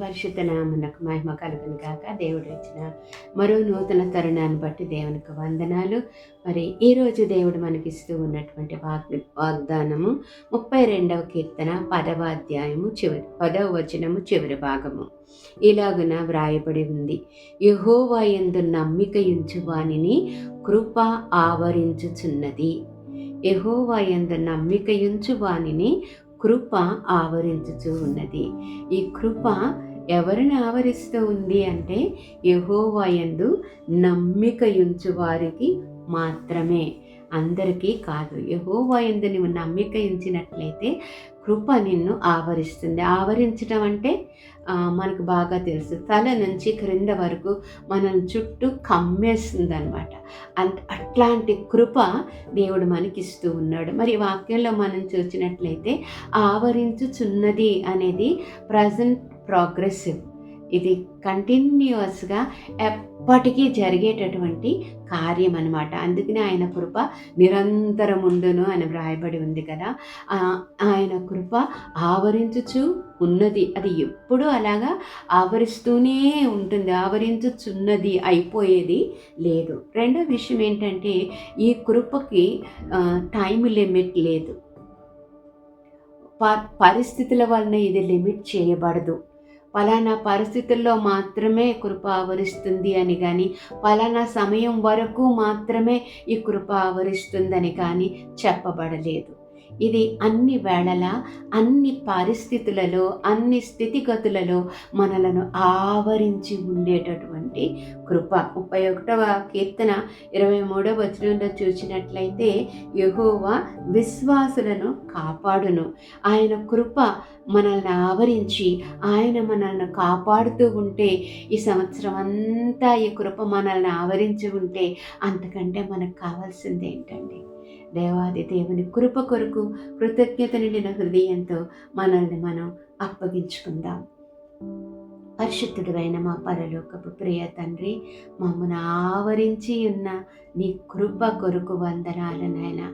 పరిశుద్ధ నామమునకు మహిమ కలుగును గాక. దేవుడు ఇచ్చిన మరో నూతన తరుణాన్ని బట్టి దేవునికి వందనాలు. మరి ఈరోజు దేవుడు మనకిస్తూ ఉన్నటువంటి వాగ్దానము 32వ కీర్తన 10వ అధ్యాయము 10వ వచనము చివరి భాగము. ఇలాగున వ్రాయబడి ఉంది, యెహోవా యందు నమ్మిక ఉంచు వానిని కృప ఆవరించుచున్నది. యెహోవా యందు నమ్మిక ఉంచు వానిని కృప ఆవరించుచూ ఉన్నది. ఈ కృప ఎవరిని ఆవరిస్తూ ఉంది అంటే యెహోవా యందు నమ్మిక ఉంచు వారికి మాత్రమే, అందరికీ కాదు. యెహోవా యందు నువ్వు నమ్మిక ఉంచినట్లయితే కృప నిన్ను ఆవరిస్తుంది. ఆవరించడం అంటే మనకు బాగా తెలుసు, తల నుంచి క్రింద వరకు మనల్ని చుట్టూ కమ్మేస్తుంది అనమాట. అట్లాంటి కృప దేవుడు మనకిస్తూ ఉన్నాడు. మరి వాక్యంలో మనం చూసినట్లయితే ఆవరించుచున్నది అనేది ప్రజెంట్ ప్రోగ్రెసివ్, ఇది కంటిన్యూస్గా ఎప్పటికీ జరిగేటటువంటి కార్యం అనమాట. అందుకనే ఆయన కృప నిరంతరం ఉండును అని వ్రాయబడి ఉంది కదా. ఆయన కృప ఆవరించుచు ఉన్నది, అది ఎప్పుడూ అలాగా ఆవరిస్తూనే ఉంటుంది, ఆవరించుచున్నది, అయిపోయేది లేదు. రెండో విషయం ఏంటంటే ఈ కృపకి టైం లిమిట్ లేదు. పరిస్థితుల వలన ఇది లిమిట్ చేయబడదు. పలానా పరిస్థితుల్లో మాత్రమే కృప ఆవరిస్తుంది అని కానీ, పలానా సమయం వరకు మాత్రమే ఈ కృప ఆవరిస్తుందని కానీ చెప్పబడలేదు. ఇది అన్ని వేళలా, అన్ని పరిస్థితులలో, అన్ని స్థితిగతులలో మనలను ఆవరించి ఉండేటటువంటి కృప. 31వ కీర్తన 23వ వచనంలో చూసినట్లయితే, యెహోవా విశ్వాసులను కాపాడును. ఆయన కృప మనల్ని ఆవరించి ఆయన మనల్ని కాపాడుతూ ఉంటే, ఈ సంవత్సరం అంతా ఈ కృప మనల్ని ఆవరించి ఉంటే అంతకంటే మనకు కావాల్సింది ఏంటండి? దేవాది దేవుని కృప కొరకు కృతజ్ఞత నిండిన హృదయంతో మనల్ని మనం అప్పగించుకుందాం. పరిశుద్ధుడైన మా పరలోకపు ప్రియ తండ్రి, మమ్మల్ని ఆవరించి ఉన్న నీ కృప కొరకు వందనాలు నాయనా.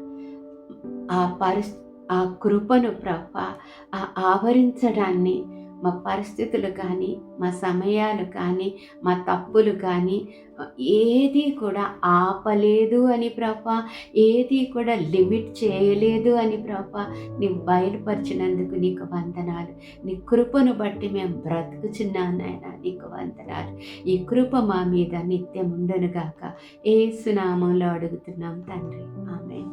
ఆ కృపను ప్రభా, ఆ ఆవరించడాన్ని మా పరిస్థితులు కానీ, మా సమయాలు కానీ, మా తప్పులు కానీ ఏది కూడా ఆపలేదు అని ప్రభా, ఏది కూడా లిమిట్ చేయలేదు అని ప్రభా, నీవు బయలుపరిచినందుకు నీకు వందనాలు. నీ కృపను బట్టి మేము బ్రతుకుచున్నాం నాయన, నీకు వందనాలు. ఈ కృప మా మీద నిత్యం ఉండునుగాక. యేసు నామములో అడుగుతున్నాం తండ్రి, ఆమేన్.